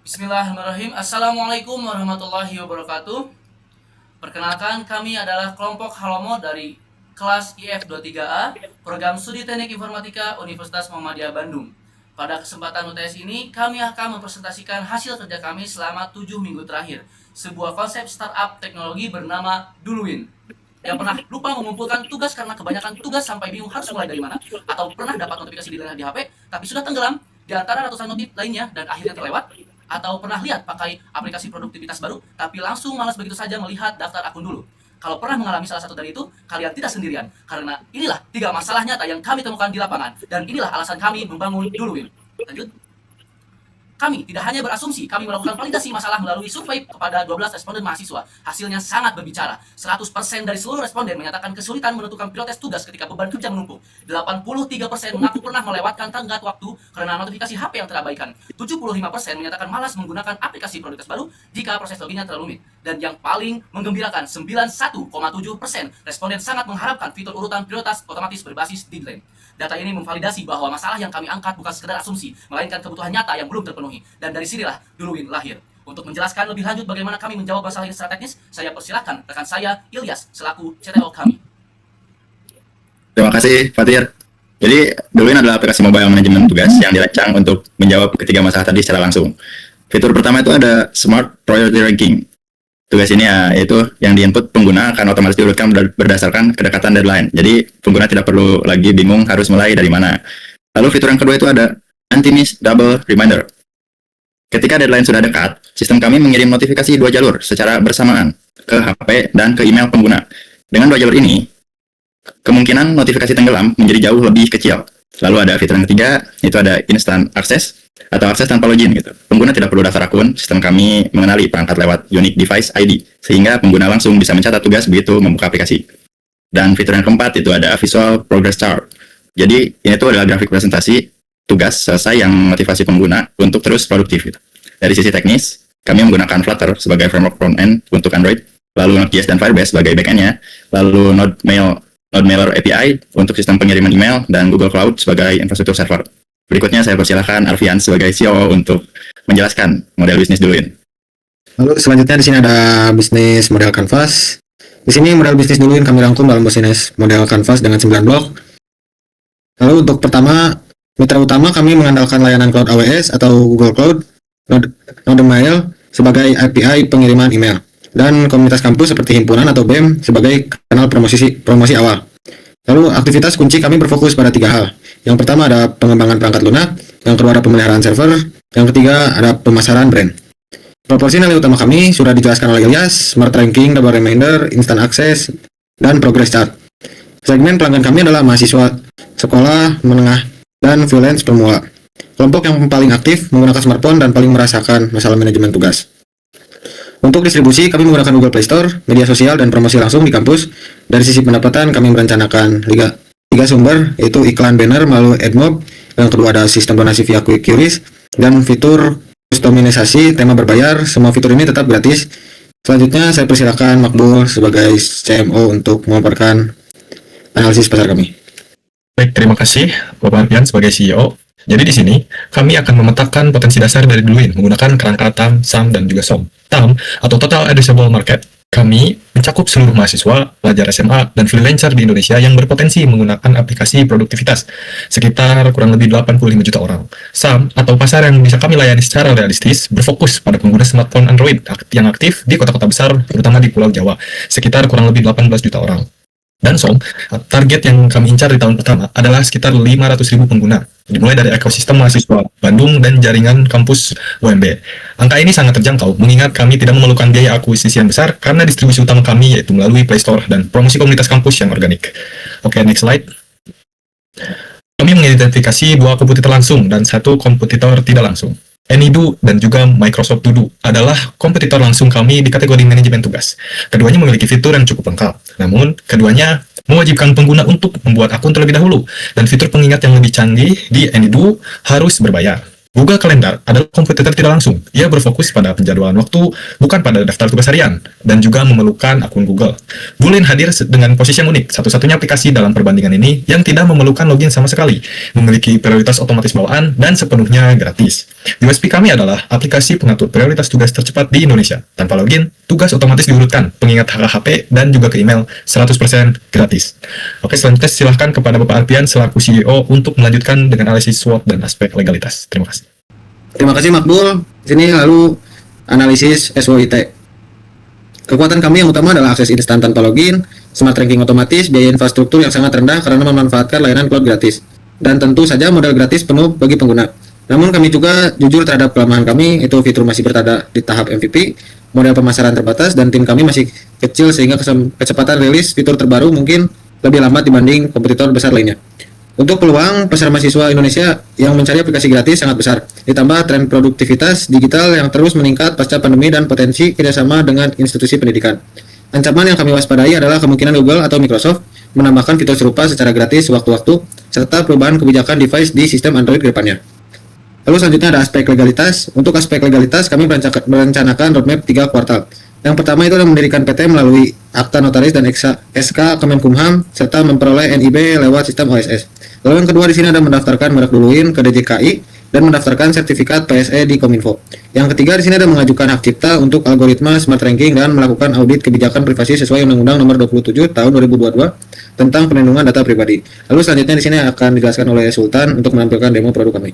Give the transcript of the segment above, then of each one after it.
Bismillahirrahmanirrahim. Assalamualaikum warahmatullahi wabarakatuh. Perkenalkan, kami adalah kelompok Halomo dari kelas IF23A, Program Studi Teknik Informatika Universitas Muhammadiyah Bandung. Pada kesempatan UTS ini, kami akan mempresentasikan hasil kerja kami selama 7 minggu terakhir, sebuah konsep startup teknologi bernama Duluin. Yang pernah lupa mengumpulkan tugas karena kebanyakan tugas sampai bingung harus mulai dari mana, atau pernah dapat notifikasi di HP tapi sudah tenggelam di antara ratusan notif lainnya dan akhirnya terlewat, atau pernah lihat pakai aplikasi produktivitas baru tapi langsung malas begitu saja melihat daftar akun dulu. Kalau pernah mengalami salah satu dari itu, kalian tidak sendirian, karena inilah 3 masalah nyata yang kami temukan di lapangan, dan inilah alasan kami membangun Duluin. Lanjut. Kami tidak hanya berasumsi, kami melakukan validasi masalah melalui survei kepada 12 responden mahasiswa. Hasilnya sangat berbicara. 100% dari seluruh responden menyatakan kesulitan menentukan prioritas tugas ketika beban kerja menumpuk. 83% mengaku pernah melewatkan tenggat waktu karena notifikasi HP yang terabaikan. 75% menyatakan malas menggunakan aplikasi prioritas baru jika proses loginnya terlalu rumit. Dan yang paling menggembirakan, 91,7% responden sangat mengharapkan fitur urutan prioritas otomatis berbasis deadline. Data ini memvalidasi bahwa masalah yang kami angkat bukan sekedar asumsi, melainkan kebutuhan nyata yang belum terpenuhi. Dan dari sinilah Duluin lahir. Untuk menjelaskan lebih lanjut bagaimana kami menjawab masalah ini secara teknis, saya persilakan rekan saya, Ilyas, selaku CTO kami. Terima kasih, Fatir. Jadi, Duluin adalah aplikasi mobile manajemen tugas yang dirancang untuk menjawab ketiga masalah tadi secara langsung. Fitur pertama itu ada Smart Priority Ranking. Tugas ini yaitu yang diinput pengguna akan otomatis diurutkan berdasarkan kedekatan deadline. Jadi, pengguna tidak perlu lagi bingung harus mulai dari mana. Lalu fitur yang kedua itu ada Anti-Miss Double Reminder. Ketika deadline sudah dekat, sistem kami mengirim notifikasi 2 jalur secara bersamaan ke HP dan ke email pengguna. Dengan 2 jalur ini, kemungkinan notifikasi tenggelam menjadi jauh lebih kecil. Lalu ada fitur yang ketiga, itu ada Instant Access atau akses tanpa login gitu. Pengguna tidak perlu daftar akun, sistem kami mengenali perangkat lewat Unique Device ID, sehingga pengguna langsung bisa mencatat tugas begitu membuka aplikasi. Dan fitur yang keempat itu ada Visual Progress Chart. Jadi ini tuh adalah grafik presentasi tugas selesai yang motivasi pengguna untuk terus produktif gitu. Dari sisi teknis, kami menggunakan Flutter sebagai framework front-end untuk Android, lalu Node.js dan Firebase sebagai back-end-nya, lalu NodeMailer API untuk sistem pengiriman email, dan Google Cloud sebagai infrastruktur server. Berikutnya saya persilahkan Arfian sebagai CEO untuk menjelaskan model bisnis Duluin. Lalu selanjutnya di sini ada bisnis model Canvas. Di sini model bisnis Duluin kami rangkum dalam bisnis model Canvas dengan 9 blok. Lalu untuk pertama, mitra utama kami mengandalkan layanan Cloud AWS atau Google Cloud, NodeMail sebagai API pengiriman email, dan komunitas kampus seperti himpunan atau BEM sebagai kanal promosi awal. Lalu aktivitas kunci kami berfokus pada 3 hal. Yang pertama ada pengembangan perangkat lunak, yang kedua ada pemeliharaan server, yang ketiga ada pemasaran brand. Proporsi nilai utama kami sudah dijelaskan oleh Ilyas: Smart Ranking, Double Reminder, Instant Access, dan Progress Chart. Segmen pelanggan kami adalah mahasiswa, sekolah, menengah, dan freelance pemula. Kelompok yang paling aktif menggunakan smartphone dan paling merasakan masalah manajemen tugas. Untuk distribusi, kami menggunakan Google Play Store, media sosial, dan promosi langsung di kampus. Dari sisi pendapatan, kami merencanakan 3 sumber, yaitu iklan banner melalui AdMob, yang kedua ada sistem donasi via Quick Queries, dan fitur kustomisasi tema berbayar. Semua fitur ini tetap gratis. Selanjutnya, saya persilakan Makbul sebagai CMO untuk memaparkan analisis pasar kami. Baik, terima kasih Bapak Arfian sebagai CEO. Jadi di sini, kami akan memetakan potensi dasar dari Duluin menggunakan kerangka TAM, SAM, dan juga SOM. TAM, atau Total Addressable Market, kami mencakup seluruh mahasiswa, pelajar SMA, dan freelancer di Indonesia yang berpotensi menggunakan aplikasi produktivitas, sekitar kurang lebih 85 juta orang. SAM, atau pasar yang bisa kami layani secara realistis, berfokus pada pengguna smartphone Android yang aktif di kota-kota besar, terutama di Pulau Jawa, sekitar kurang lebih 18 juta orang. Dan SOM, target yang kami incar di tahun pertama adalah sekitar 500.000 pengguna, dimulai dari ekosistem mahasiswa Bandung dan jaringan kampus UMB. Angka ini sangat terjangkau, mengingat kami tidak memerlukan biaya akuisisi yang besar karena distribusi utama kami yaitu melalui Play Store dan promosi komunitas kampus yang organik. Oke, next slide. Kami mengidentifikasi 2 kompetitor langsung dan 1 kompetitor tidak langsung. Anydo dan juga Microsoft To Do adalah kompetitor langsung kami di kategori manajemen tugas. Keduanya memiliki fitur yang cukup lengkap, namun keduanya mewajibkan pengguna untuk membuat akun terlebih dahulu, dan fitur pengingat yang lebih canggih di Anydo harus berbayar. Google Calendar adalah kompetitor tidak langsung. Ia berfokus pada penjadwalan waktu, bukan pada daftar tugas harian, dan juga memerlukan akun Google. Boolean hadir dengan posisi yang unik, satu-satunya aplikasi dalam perbandingan ini yang tidak memerlukan login sama sekali, memiliki prioritas otomatis bawaan, dan sepenuhnya gratis. USP kami adalah aplikasi pengatur prioritas tugas tercepat di Indonesia. Tanpa login, tugas otomatis diurutkan, pengingat HP, dan juga ke email 100% gratis. Oke, selanjutnya silahkan kepada Bapak Alpian selaku CEO untuk melanjutkan dengan analisis SWOT dan aspek legalitas. Terima kasih. Terima kasih Makbul. Sini lalu analisis SWOT. Kekuatan kami yang utama adalah akses instan tanpa login, smart ranking otomatis, biaya infrastruktur yang sangat rendah karena memanfaatkan layanan cloud gratis, dan tentu saja modal gratis penuh bagi pengguna. Namun kami juga jujur terhadap kelemahan kami, itu fitur masih berada di tahap MVP, model pemasaran terbatas, dan tim kami masih kecil sehingga kecepatan rilis fitur terbaru mungkin lebih lambat dibanding kompetitor besar lainnya. Untuk peluang, pasar mahasiswa Indonesia yang mencari aplikasi gratis sangat besar, ditambah tren produktivitas digital yang terus meningkat pasca pandemi dan potensi kerjasama dengan institusi pendidikan. Ancaman yang kami waspadai adalah kemungkinan Google atau Microsoft menambahkan fitur serupa secara gratis sewaktu-waktu, serta perubahan kebijakan device di sistem Android ke depannya. Lalu selanjutnya ada aspek legalitas. Untuk aspek legalitas, kami merencanakan roadmap 3 kuartal. Yang pertama itu adalah mendirikan PT melalui akta notaris dan SK Kemenkumham, serta memperoleh NIB lewat sistem OSS. Lalu yang kedua di sini ada mendaftarkan merek Duluin ke DJKI dan mendaftarkan sertifikat PSE di Kominfo. Yang ketiga di sini ada mengajukan hak cipta untuk algoritma smart ranking dan melakukan audit kebijakan privasi sesuai Undang-Undang Nomor 27 Tahun 2022 tentang perlindungan data pribadi. Lalu selanjutnya di sini akan dijelaskan oleh Sultan untuk menampilkan demo produk kami.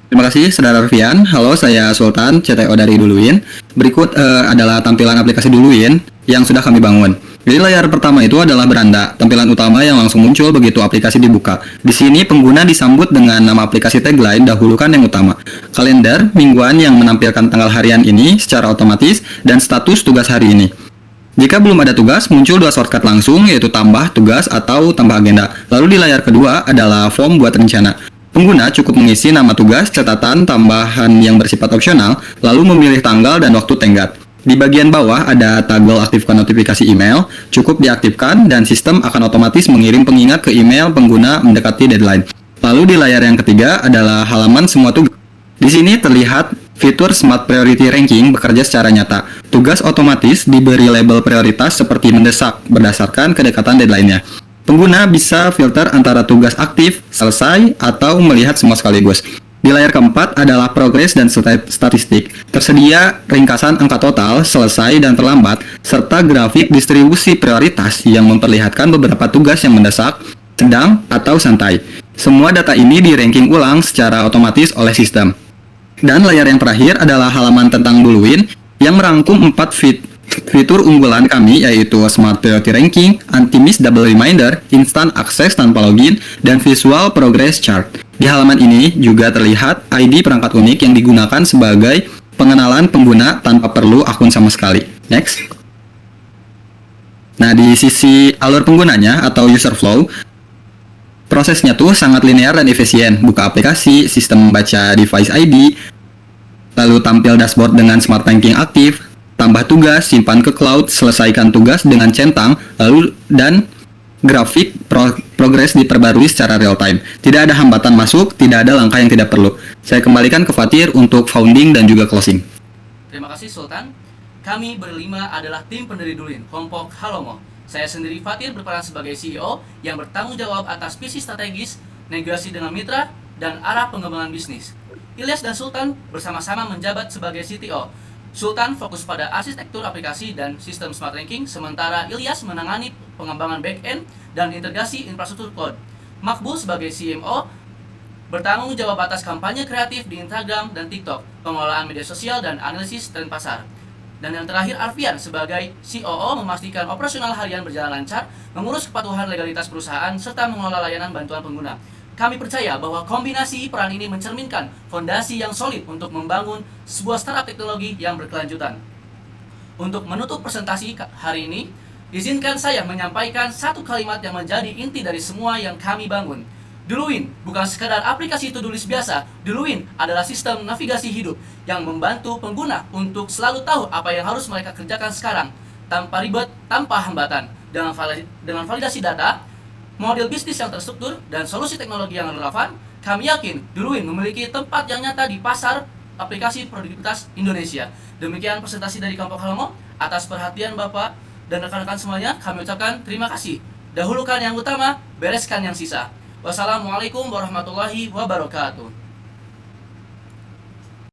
Terima kasih, Saudara Arfian. Halo, saya Sultan, CTO dari Duluin. Berikut adalah tampilan aplikasi Duluin yang sudah kami bangun. Jadi layar pertama itu adalah beranda, tampilan utama yang langsung muncul begitu aplikasi dibuka. Di sini pengguna disambut dengan nama aplikasi tagline, dahulukan yang utama. Kalender mingguan yang menampilkan tanggal harian ini secara otomatis dan status tugas hari ini. Jika belum ada tugas, muncul 2 shortcut langsung, yaitu tambah tugas atau tambah agenda. Lalu di layar kedua adalah form buat rencana. Pengguna cukup mengisi nama tugas, catatan, tambahan yang bersifat opsional, lalu memilih tanggal dan waktu tenggat. Di bagian bawah ada toggle aktifkan notifikasi email, cukup diaktifkan dan sistem akan otomatis mengirim pengingat ke email pengguna mendekati deadline. Lalu di layar yang ketiga adalah halaman semua tugas. Di sini terlihat fitur Smart Priority Ranking bekerja secara nyata. Tugas otomatis diberi label prioritas seperti mendesak berdasarkan kedekatan deadline-nya. Pengguna bisa filter antara tugas aktif, selesai, atau melihat semua sekaligus. Di layar keempat adalah progres dan statistik. Tersedia ringkasan angka total, selesai, dan terlambat, serta grafik distribusi prioritas yang memperlihatkan beberapa tugas yang mendesak, sedang, atau santai. Semua data ini di-ranking ulang secara otomatis oleh sistem. Dan layar yang terakhir adalah halaman tentang Duluin yang merangkum 4 fitur unggulan kami, yaitu Smart Priority Ranking, Anti-Miss Double Reminder, Instant Access tanpa login, dan Visual Progress Chart. Di halaman ini juga terlihat ID perangkat unik yang digunakan sebagai pengenalan pengguna tanpa perlu akun sama sekali. Next. Nah, di sisi alur penggunanya atau user flow, prosesnya tuh sangat linear dan efisien. Buka aplikasi, sistem membaca device ID, lalu tampil dashboard dengan Smart Ranking aktif, tambah tugas, simpan ke cloud, selesaikan tugas dengan centang, lalu dan grafik progres diperbarui secara real time. Tidak ada hambatan masuk, tidak ada langkah yang tidak perlu. Saya kembalikan ke Fatir untuk founding dan juga closing. Terima kasih Sultan. Kami berlima adalah tim pendiri Duluin, kelompok Halomo. Saya sendiri Fatir berperan sebagai CEO yang bertanggung jawab atas visi strategis, negosiasi dengan mitra, dan arah pengembangan bisnis. Ilyas dan Sultan bersama-sama menjabat sebagai CTO. Sultan fokus pada arsitektur aplikasi dan sistem smart ranking, sementara Ilyas menangani pengembangan back-end dan integrasi infrastruktur cloud. Makbul sebagai CMO bertanggung jawab atas kampanye kreatif di Instagram dan TikTok, pengelolaan media sosial dan analisis tren pasar. Dan yang terakhir Arfian sebagai COO memastikan operasional harian berjalan lancar, mengurus kepatuhan legalitas perusahaan, serta mengelola layanan bantuan pengguna. Kami percaya bahwa kombinasi peran ini mencerminkan fondasi yang solid untuk membangun sebuah startup teknologi yang berkelanjutan. Untuk menutup presentasi hari ini, izinkan saya menyampaikan satu kalimat yang menjadi inti dari semua yang kami bangun. Duluin bukan sekadar aplikasi to-do list biasa. Duluin adalah sistem navigasi hidup yang membantu pengguna untuk selalu tahu apa yang harus mereka kerjakan sekarang, tanpa ribet, tanpa hambatan. Dengan validasi data, model bisnis yang terstruktur, dan solusi teknologi yang relevan, Kami yakin Duluin memiliki tempat yang nyata di pasar aplikasi produktivitas Indonesia. Demikian presentasi dari kelompok Halomo. Atas perhatian Bapak dan rekan-rekan semuanya, kami ucapkan terima kasih. Dahulukan yang utama, bereskan yang sisa. Wassalamualaikum warahmatullahi wabarakatuh.